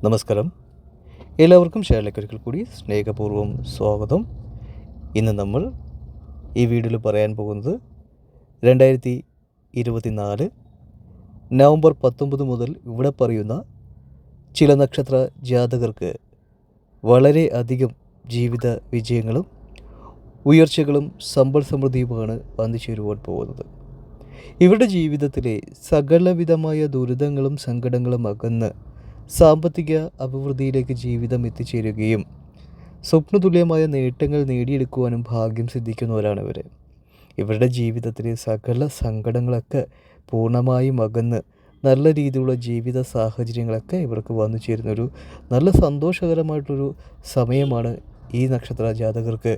നമസ്കാരം. എല്ലാവർക്കും ഷെയറിലേക്ക് ഒരിക്കൽ കൂടി സ്നേഹപൂർവ്വം സ്വാഗതം. ഇന്ന് നമ്മൾ ഈ വീഡിയോയിൽ പറയാൻ പോകുന്നത് 2024 നവംബർ 19 മുതൽ ഇവിടെ പറയുന്ന ചില നക്ഷത്ര ജാതകർക്ക് വളരെ അധികം ജീവിത വിജയങ്ങളും ഉയർച്ചകളും സമ്പൽ സമൃദ്ധിയുമാണ് വന്നു ചേരുവാൻ പോകുന്നത്. ഇവരുടെ ജീവിതത്തിലെ സകലവിധമായ ദുരിതങ്ങളും സങ്കടങ്ങളും അകന്ന് സാമ്പത്തിക അഭിവൃദ്ധിയിലേക്ക് ജീവിതം എത്തിച്ചേരുകയും സ്വപ്നതുല്യമായ നേട്ടങ്ങൾ നേടിയെടുക്കുവാനും ഭാഗ്യം സിദ്ധിക്കുന്നവരാണ് ഇവർ. ഇവരുടെ ജീവിതത്തിലെ സകല സങ്കടങ്ങളൊക്കെ പൂർണ്ണമായും അകന്ന് നല്ല രീതിയിലുള്ള ജീവിത സാഹചര്യങ്ങളൊക്കെ ഇവർക്ക് വന്നു ചേരുന്നൊരു നല്ല സന്തോഷകരമായിട്ടൊരു സമയമാണ് ഈ നക്ഷത്ര ജാതകർക്ക്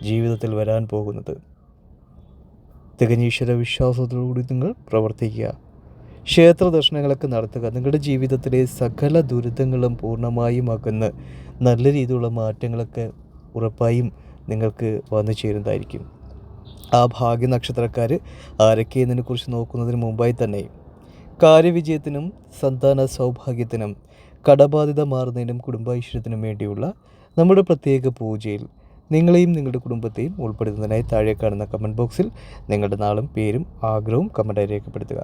ജീവിതത്തിൽ വരാൻ പോകുന്നത്. തികഞ്ഞ ഈശ്വര വിശ്വാസത്തോടുകൂടി നിങ്ങൾ പ്രവർത്തിക്കുക, ക്ഷേത്ര ദർശനങ്ങളൊക്കെ നടത്തുക. നിങ്ങളുടെ ജീവിതത്തിലെ സകല ദുരിതങ്ങളും പൂർണ്ണമായും അകന്ന് നല്ല രീതിയിലുള്ള മാറ്റങ്ങളൊക്കെ ഉറപ്പായും നിങ്ങൾക്ക് വന്നു ചേരുന്നതായിരിക്കും. ആ ഭാഗ്യ നക്ഷത്രക്കാർ ആരൊക്കെയെന്നതിനെക്കുറിച്ച് നോക്കുന്നതിന് മുമ്പായി തന്നെ കാര്യവിജയത്തിനും സന്താന സൗഭാഗ്യത്തിനും കടബാധ്യത മാറുന്നതിനും കുടുംബൈശ്വര്യത്തിനും വേണ്ടിയുള്ള നമ്മുടെ പ്രത്യേക പൂജയിൽ നിങ്ങളെയും നിങ്ങളുടെ കുടുംബത്തെയും ഉൾപ്പെടുത്തുന്നതിനായി താഴെ കാണുന്ന കമൻറ്റ് ബോക്സിൽ നിങ്ങളുടെ നാളും പേരും ആഗ്രഹവും കമൻറ്റായി രേഖപ്പെടുത്തുക.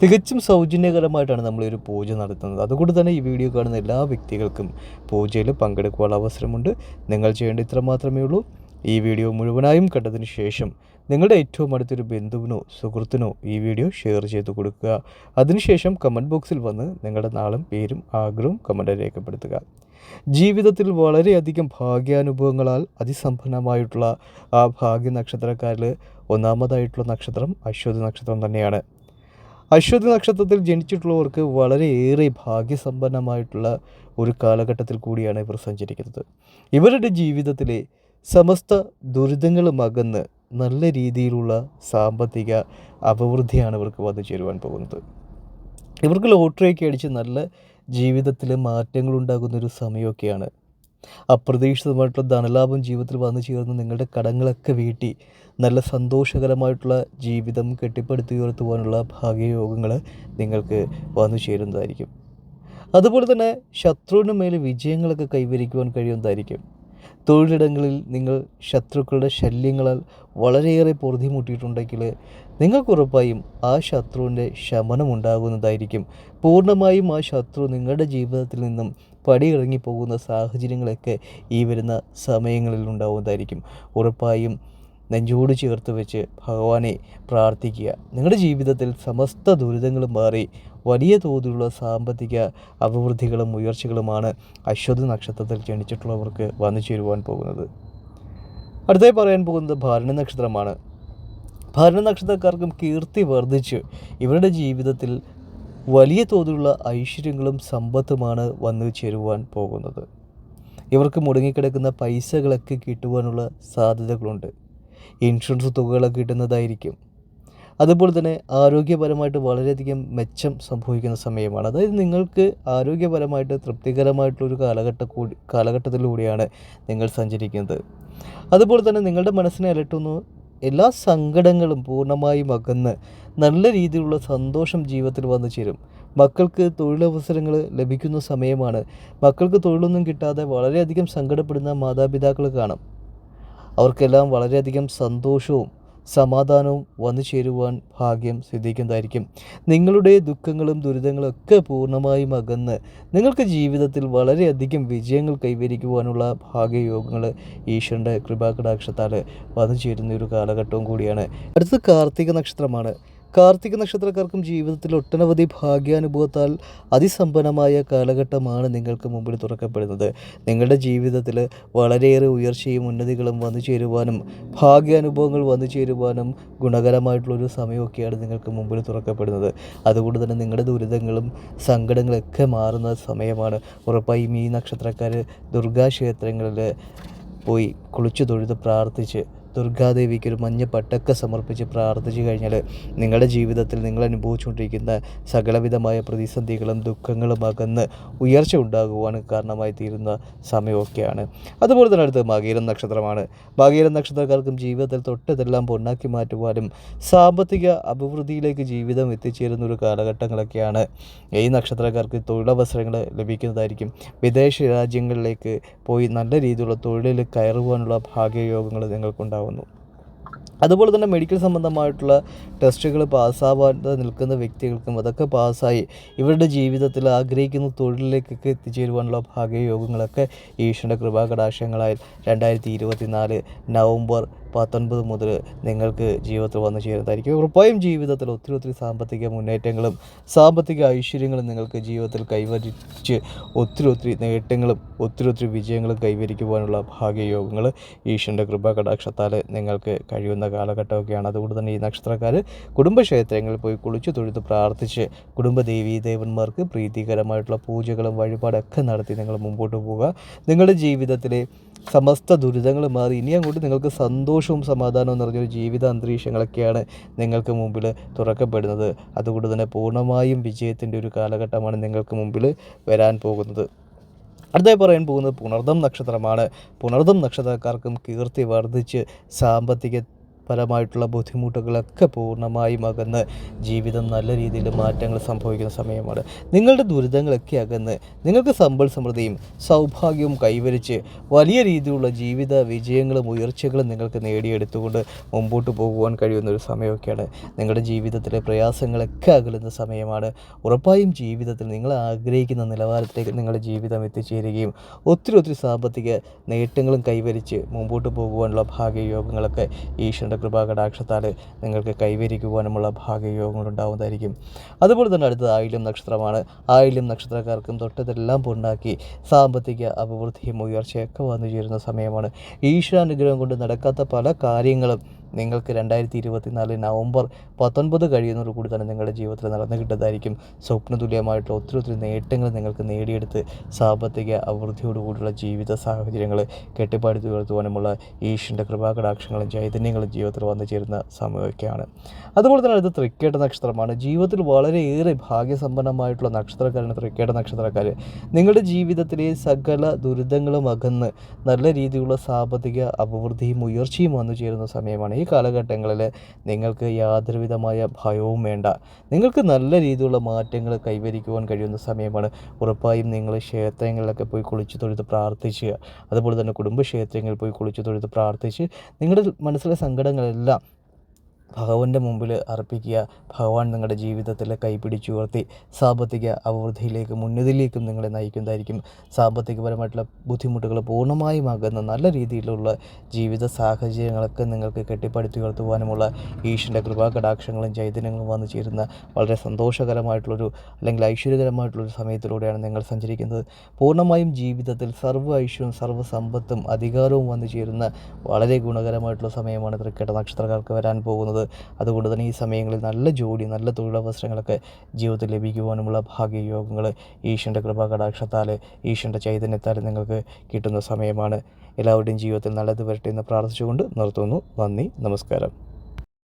തികച്ചും സൗജന്യകരമായിട്ടാണ് നമ്മളൊരു പൂജ നടത്തുന്നത്. അതുകൊണ്ട് തന്നെ ഈ വീഡിയോ കാണുന്ന എല്ലാ വ്യക്തികൾക്കും പൂജയിൽ പങ്കെടുക്കുവാനുള്ള അവസരമുണ്ട്. നിങ്ങൾ ചെയ്യേണ്ട ഇത്ര മാത്രമേ ഉള്ളൂ. ഈ വീഡിയോ മുഴുവനായും കണ്ടതിന് ശേഷം നിങ്ങളുടെ ഏറ്റവും അടുത്തൊരു ബന്ധുവിനോ സുഹൃത്തിനോ ഈ വീഡിയോ ഷെയർ ചെയ്ത് കൊടുക്കുക. അതിനുശേഷം കമൻറ്റ് ബോക്സിൽ വന്ന് നിങ്ങളുടെ നാളും പേരും ആഗ്രഹവും കമൻറ്റായി രേഖപ്പെടുത്തുക. ജീവിതത്തിൽ വളരെയധികം ഭാഗ്യാനുഭവങ്ങളാൽ അതിസമ്പന്നമായിട്ടുള്ള ആ ഭാഗ്യ നക്ഷത്രക്കാരിൽ ഒന്നാമതായിട്ടുള്ള നക്ഷത്രം അശ്വതി നക്ഷത്രം തന്നെയാണ്. അശ്വതി നക്ഷത്രത്തിൽ ജനിച്ചിട്ടുള്ളവർക്ക് വളരെയേറെ ഭാഗ്യസമ്പന്നമായിട്ടുള്ള ഒരു കാലഘട്ടത്തിൽ കൂടിയാണ് ഇവർ സഞ്ചരിക്കുന്നത്. ഇവരുടെ ജീവിതത്തിലെ സമസ്ത ദുരിതങ്ങളും അകന്ന് നല്ല രീതിയിലുള്ള സാമ്പത്തിക അഭിവൃദ്ധിയാണ് ഇവർക്ക് വന്നു ചേരുവാൻ പോകുന്നത്. ഇവർക്ക് ലോട്ടറിയൊക്കെ അടിച്ച് നല്ല ജീവിതത്തിൽ മാറ്റങ്ങളുണ്ടാകുന്നൊരു സമയമൊക്കെയാണ്. അപ്രതീക്ഷിതമായിട്ടുള്ള ധനലാഭം ജീവിതത്തിൽ വന്നു ചേർന്ന് നിങ്ങളുടെ കടങ്ങളൊക്കെ വീട്ടി നല്ല സന്തോഷകരമായിട്ടുള്ള ജീവിതം കെട്ടിപ്പടുത്തുയർത്തുവാനുള്ള ഭാഗ്യയോഗങ്ങൾ നിങ്ങൾക്ക് വന്നു ചേരുന്നതായിരിക്കും. അതുപോലെ തന്നെ ശത്രുവിന് മേലെ വിജയങ്ങളൊക്കെ കൈവരിക്കുവാൻ കഴിയുന്നതായിരിക്കും. തൊഴിലിടങ്ങളിൽ നിങ്ങൾ ശത്രുക്കളുടെ ശല്യങ്ങളാൽ വളരെയേറെ പൊറുതിമുട്ടിയിട്ടുണ്ടെങ്കിൽ നിങ്ങൾക്കുറപ്പായും ആ ശത്രുവിൻ്റെ ശമനം ഉണ്ടാകുന്നതായിരിക്കും. പൂർണ്ണമായും ആ ശത്രു നിങ്ങളുടെ ജീവിതത്തിൽ നിന്നും പടിയിറങ്ങി പോകുന്ന സാഹചര്യങ്ങളൊക്കെ ഈ വരുന്ന സമയങ്ങളിൽ ഉണ്ടാവുന്നതായിരിക്കും. ഉറപ്പായും നെഞ്ചോട് ചേർത്ത് വെച്ച് ഭഗവാനെ പ്രാർത്ഥിക്കുക. നിങ്ങളുടെ ജീവിതത്തിൽ സമസ്ത ദുരിതങ്ങളും മാറി വലിയ തോതിലുള്ള സാമ്പത്തിക അഭിവൃദ്ധികളും ഉയർച്ചകളുമാണ് അശ്വതി നക്ഷത്രത്തിൽ ജനിച്ചിട്ടുള്ളവർക്ക് വന്നു ചേരുവാൻ പോകുന്നത്. അടുത്തായി പറയാൻ പോകുന്നത് ഭരണി നക്ഷത്രമാണ്. ഭരണി നക്ഷത്രക്കാർക്കും കീർത്തി വർദ്ധിച്ച് ഇവരുടെ ജീവിതത്തിൽ വലിയ തോതിലുള്ള ഐശ്വര്യങ്ങളും സമ്പത്തുമാണ് വന്നു ചേരുവാൻ പോകുന്നത്. ഇവർക്ക് മുടങ്ങിക്കിടക്കുന്ന പൈസകളൊക്കെ കിട്ടുവാനുള്ള സാധ്യതകളുണ്ട്. ഇൻഷുറൻസ് തുകകളൊക്കെ കിട്ടുന്നതായിരിക്കും. അതുപോലെ തന്നെ ആരോഗ്യപരമായിട്ട് വളരെയധികം മെച്ചം സംഭവിക്കുന്ന സമയമാണ്. അതായത് നിങ്ങൾക്ക് ആരോഗ്യപരമായിട്ട് തൃപ്തികരമായിട്ടുള്ളൊരു കാലഘട്ടത്തിലൂടെയാണ് നിങ്ങൾ സഞ്ചരിക്കുന്നത്. അതുപോലെ തന്നെ നിങ്ങളുടെ മനസ്സിനെ അലട്ടുന്ന എല്ലാ സങ്കടങ്ങളും പൂർണ്ണമായും അകന്ന് നല്ല രീതിയിലുള്ള സന്തോഷം ജീവിതത്തിൽ വന്നു ചേരും. മക്കൾക്ക് തൊഴിലവസരങ്ങൾ ലഭിക്കുന്ന സമയമാണ്. മക്കൾക്ക് തൊഴിലൊന്നും കിട്ടാതെ വളരെയധികം സങ്കടപ്പെടുന്ന മാതാപിതാക്കൾ കാണും. അവർക്കെല്ലാം വളരെയധികം സന്തോഷവും സമാധാനവും വന്നു ചേരുവാൻ ഭാഗ്യം സിദ്ധിക്കുന്നതായിരിക്കും. നിങ്ങളുടെ ദുഃഖങ്ങളും ദുരിതങ്ങളും ഒക്കെ പൂർണ്ണമായും അകന്ന് നിങ്ങൾക്ക് ജീവിതത്തിൽ വളരെയധികം വിജയങ്ങൾ കൈവരിക്കുവാനുള്ള ഭാഗ്യയോഗങ്ങൾ ഈശ്വരൻ്റെ കൃപാകടാക്ഷത്താൽ വന്നു ചേരുന്ന ഒരു കാലഘട്ടവും കൂടിയാണ്. അടുത്തത് കാർത്തിക നക്ഷത്രമാണ്. കാർത്തിക നക്ഷത്രക്കാർക്കും ജീവിതത്തിൽ ഒട്ടനവധി ഭാഗ്യാനുഭവത്താൽ അതിസമ്പന്നമായ കാലഘട്ടമാണ് നിങ്ങൾക്ക് മുമ്പിൽ തുറക്കപ്പെടുന്നത്. നിങ്ങളുടെ ജീവിതത്തിൽ വളരെയേറെ ഉയർച്ചയും ഉന്നതികളും വന്നു ചേരുവാനും ഭാഗ്യാനുഭവങ്ങൾ വന്നു ചേരുവാനും ഗുണകരമായിട്ടുള്ളൊരു സമയമൊക്കെയാണ് നിങ്ങൾക്ക് മുമ്പിൽ തുറക്കപ്പെടുന്നത്. അതുകൊണ്ട് തന്നെ നിങ്ങളുടെ ദുരിതങ്ങളും സങ്കടങ്ങളൊക്കെ മാറുന്ന സമയമാണ്. ഉറപ്പായും ഈ നക്ഷത്രക്കാർ ദുർഗാക്ഷേത്രങ്ങളിൽ പോയി കുളിച്ചു തൊഴുത് പ്രാർത്ഥിച്ച് ദുർഗാദേവിക്ക് ഒരു മഞ്ഞ പട്ടൊക്കെ സമർപ്പിച്ച് പ്രാർത്ഥിച്ചു കഴിഞ്ഞാൽ നിങ്ങളുടെ ജീവിതത്തിൽ നിങ്ങൾ അനുഭവിച്ചുകൊണ്ടിരിക്കുന്ന സകലവിധമായ പ്രതിസന്ധികളും ദുഃഖങ്ങളും അകന്ന് ഉയർച്ച ഉണ്ടാകുവാൻ കാരണമായി തീരുന്ന സമയമൊക്കെയാണ്. അതുപോലെ തന്നെ അടുത്ത് മകയിരം നക്ഷത്രമാണ്. മകയിരം നക്ഷത്രക്കാർക്കും ജീവിതത്തിൽ തൊട്ടതെല്ലാം പൊന്നാക്കി മാറ്റുവാനും സാമ്പത്തിക അഭിവൃദ്ധിയിലേക്ക് ജീവിതം എത്തിച്ചേരുന്ന ഒരു കാലഘട്ടങ്ങളൊക്കെയാണ്. ഈ നക്ഷത്രക്കാർക്ക് തൊഴിലവസരങ്ങൾ ലഭിക്കുന്നതായിരിക്കും. വിദേശ രാജ്യങ്ങളിലേക്ക് പോയി നല്ല രീതിയിലുള്ള തൊഴിലിൽ കയറുവാനുള്ള ഭാഗ്യയോഗങ്ങൾ നിങ്ങൾക്കുണ്ടാകുന്നു. അതുപോലെ തന്നെ മെഡിക്കൽ സംബന്ധമായിട്ടുള്ള ടെസ്റ്റുകൾ പാസ്സാവാതെ നിൽക്കുന്ന വ്യക്തികൾക്കും അതൊക്കെ പാസ്സായി ഇവരുടെ ജീവിതത്തിൽ ആഗ്രഹിക്കുന്ന തൊഴിലിലേക്കൊക്കെ എത്തിച്ചേരുവാനുള്ള ഭാഗ്യയോഗങ്ങളൊക്കെ ഈശ്വരൻ്റെ കൃപാകടാക്ഷങ്ങളായി 2024 നവംബർ 19 മുതൽ നിങ്ങൾക്ക് ജീവിതത്തിൽ വന്നു ചേരുന്നതായിരിക്കും. ഉറപ്പായും ജീവിതത്തിൽ ഒത്തിരി സാമ്പത്തിക മുന്നേറ്റങ്ങളും സാമ്പത്തിക ഐശ്വര്യങ്ങളും നിങ്ങൾക്ക് ജീവിതത്തിൽ കൈവരിച്ച് ഒത്തിരി നേട്ടങ്ങളും ഒത്തിരി വിജയങ്ങളും കൈവരിക്കുവാനുള്ള ഭാഗ്യയോഗങ്ങൾ ഈശ്വരൻ്റെ കൃപാകടാക്ഷത്താൽ നിങ്ങൾക്ക് കഴിയുന്ന കാലഘട്ടമൊക്കെയാണ്. അതുകൊണ്ട് തന്നെ ഈ നക്ഷത്രക്കാർ കുടുംബക്ഷേത്രങ്ങളിൽ പോയി കുളിച്ചു തൊഴുത് പ്രാർത്ഥിച്ച് കുടുംബദേവീ ദേവന്മാർക്ക് പ്രീതികരമായിട്ടുള്ള പൂജകളും വഴിപാടൊക്കെ നടത്തി നിങ്ങൾ മുമ്പോട്ട് പോവുക. നിങ്ങളുടെ ജീവിതത്തിലെ സമസ്ത ദുരിതങ്ങൾ മാറി ഇനി അങ്ങോട്ട് നിങ്ങൾക്ക് സന്തോഷവും സമാധാനവും നിറഞ്ഞൊരു ജീവിത അന്തരീക്ഷങ്ങളൊക്കെയാണ് നിങ്ങൾക്ക് മുമ്പിൽ തുറക്കപ്പെടുന്നത്. അതുകൊണ്ട് തന്നെ പൂർണ്ണമായും വിജയത്തിൻ്റെ ഒരു കാലഘട്ടമാണ് നിങ്ങൾക്ക് മുമ്പിൽ വരാൻ പോകുന്നത്. അടുത്തായി പറയാൻ പോകുന്നത് പുണർദം നക്ഷത്രമാണ്. പുണർദം നക്ഷത്രക്കാർക്കും കീർത്തി വർദ്ധിച്ച് സാമ്പത്തിക പരമായിട്ടുള്ള ബുദ്ധിമുട്ടുകളൊക്കെ പൂർണ്ണമായും അകന്ന് ജീവിതം നല്ല രീതിയിൽ മാറ്റങ്ങൾ സംഭവിക്കുന്ന സമയമാണ്. നിങ്ങളുടെ ദുരിതങ്ങളൊക്കെ അകന്ന് നിങ്ങൾക്ക് സമ്പൽ സമൃദ്ധിയും സൗഭാഗ്യവും കൈവരിച്ച് വലിയ രീതിയിലുള്ള ജീവിത വിജയങ്ങളും ഉയർച്ചകളും നിങ്ങൾക്ക് നേടിയെടുത്തുകൊണ്ട് മുമ്പോട്ട് പോകുവാൻ കഴിയുന്ന ഒരു സമയമൊക്കെയാണ്. നിങ്ങളുടെ ജീവിതത്തിലെ പ്രയാസങ്ങളൊക്കെ അകലുന്ന സമയമാണ്. ഉറപ്പായും ജീവിതത്തിൽ നിങ്ങൾ ആഗ്രഹിക്കുന്ന നിലവാരത്തിലേക്ക് നിങ്ങളുടെ ജീവിതം എത്തിച്ചേരുകയും ഒത്തിരി സാമ്പത്തിക നേട്ടങ്ങളും കൈവരിച്ച് മുമ്പോട്ട് പോകുവാനുള്ള ഭാഗ്യയോഗങ്ങളൊക്കെ ഈശ്വരൻ്റെ കൃപാകടാക്ഷത്താൽ നിങ്ങൾക്ക് കൈവരിക്കുവാനുമുള്ള ഭാഗ്യയോഗങ്ങൾ ഉണ്ടാവുന്നതായിരിക്കും. അതുപോലെ തന്നെ അടുത്തത് ആയില്യം നക്ഷത്രമാണ്. ആയില്യം നക്ഷത്രക്കാർക്കും തൊട്ടതെല്ലാം പൊണ്ണാക്കി സാമ്പത്തിക അഭിവൃദ്ധിയും ഉയർച്ചയൊക്കെ വന്നു ചേരുന്ന സമയമാണ്. ഈശ്വരാനുഗ്രഹം കൊണ്ട് നടക്കാത്ത പല കാര്യങ്ങളും നിങ്ങൾക്ക് 2024 നവംബർ 19 കഴിയുന്നതോടുകൂടി തന്നെ നിങ്ങളുടെ ജീവിതത്തിൽ നടന്നു കിട്ടുന്നതായിരിക്കും. സ്വപ്നതുല്യമായിട്ടുള്ള ഒത്തിരി നേട്ടങ്ങൾ നിങ്ങൾക്ക് നേടിയെടുത്ത് സാമ്പത്തിക അഭിവൃദ്ധിയോടുകൂടിയുള്ള ജീവിത സാഹചര്യങ്ങൾ കെട്ടിപ്പടുത്തി ഉയർത്തുവാനുമുള്ള ഈശ്വരൻ്റെ കൃപാകടാക്ഷങ്ങളും ചൈതന്യങ്ങളും ജീവിതത്തിൽ വന്നു ചേരുന്ന സമയമൊക്കെയാണ്. അതുപോലെ തന്നെ അടുത്ത തൃക്കേട്ട നക്ഷത്രമാണ്. ജീവിതത്തിൽ വളരെയേറെ ഭാഗ്യസമ്പന്നമായിട്ടുള്ള നക്ഷത്രക്കാരാണ് തൃക്കേട്ട നക്ഷത്രക്കാർ. നിങ്ങളുടെ ജീവിതത്തിലെ സകല ദുരിതങ്ങളും അകന്ന് നല്ല രീതിയിലുള്ള സാമ്പത്തിക അഭിവൃദ്ധിയും ഉയർച്ചയും വന്നു ചേരുന്ന സമയമാണ്. ഈ കാലഘട്ടങ്ങളിൽ നിങ്ങൾക്ക് യാതൊരുവിധമായ ഭയവും വേണ്ട. നിങ്ങൾക്ക് നല്ല രീതിയിലുള്ള മാറ്റങ്ങൾ കൈവരിക്കുവാൻ കഴിയുന്ന സമയമാണ്. ഉറപ്പായും നിങ്ങൾ ക്ഷേത്രങ്ങളിലൊക്കെ പോയി കുളിച്ചു തൊഴുത് പ്രാർത്ഥിക്കുക. അതുപോലെ തന്നെ കുടുംബക്ഷേത്രങ്ങളിൽ പോയി കുളിച്ചു തൊഴുത് പ്രാർത്ഥിച്ച് നിങ്ങളുടെ മനസ്സിലെ സങ്കടങ്ങളെല്ലാം ഭഗവാന്റെ മുമ്പിൽ അർപ്പിക്കുക. ഭഗവാൻ നിങ്ങളുടെ ജീവിതത്തിൽ കൈപിടിച്ചുയർത്തി സാമ്പത്തിക അഭിവൃദ്ധിയിലേക്കും ഉന്നതിയിലേക്കും നിങ്ങളെ നയിക്കുന്നതായിരിക്കും. സാമ്പത്തികപരമായിട്ടുള്ള ബുദ്ധിമുട്ടുകൾ പൂർണ്ണമായും അകന്ന് നല്ല രീതിയിലുള്ള ജീവിത സാഹചര്യങ്ങളൊക്കെ നിങ്ങൾക്ക് കെട്ടിപ്പടുത്തി ഉയർത്തുവാനുമുള്ള ഈശ്വരൻ്റെ കൃപാകടാക്ഷങ്ങളും ചൈതന്യങ്ങളും വന്നു ചേരുന്ന വളരെ സന്തോഷകരമായിട്ടുള്ളൊരു അല്ലെങ്കിൽ ഐശ്വര്യകരമായിട്ടുള്ളൊരു സമയത്തിലൂടെയാണ് നിങ്ങൾ സഞ്ചരിക്കുന്നത്. പൂർണ്ണമായും ജീവിതത്തിൽ സർവ്വ ഐശ്വര്യവും സർവ്വ സമ്പത്തും അധികാരവും വന്നു ചേരുന്ന വളരെ ഗുണകരമായിട്ടുള്ള സമയമാണ് തൃക്കേട്ട നക്ഷത്രക്കാർക്ക് വരാൻ പോകുന്നത്. അതുകൊണ്ട് തന്നെ ഈ സമയങ്ങളിൽ നല്ല ജോലി നല്ല തൊഴിലവസരങ്ങളൊക്കെ ജീവിതത്തിൽ ലഭിക്കുവാനുമുള്ള ഭാഗ്യയോഗങ്ങൾ ഈശ്വരൻ്റെ കൃപാകടാക്ഷത്താൽ ഈശ്വരൻ്റെ ചൈതന്യത്താൽ നിങ്ങൾക്ക് കിട്ടുന്ന സമയമാണ്. എല്ലാവരുടെയും ജീവിതത്തിൽ നല്ലത് വരട്ടെ എന്ന് പ്രാർത്ഥിച്ചുകൊണ്ട് നിർത്തുന്നു. നന്ദി, നമസ്കാരം.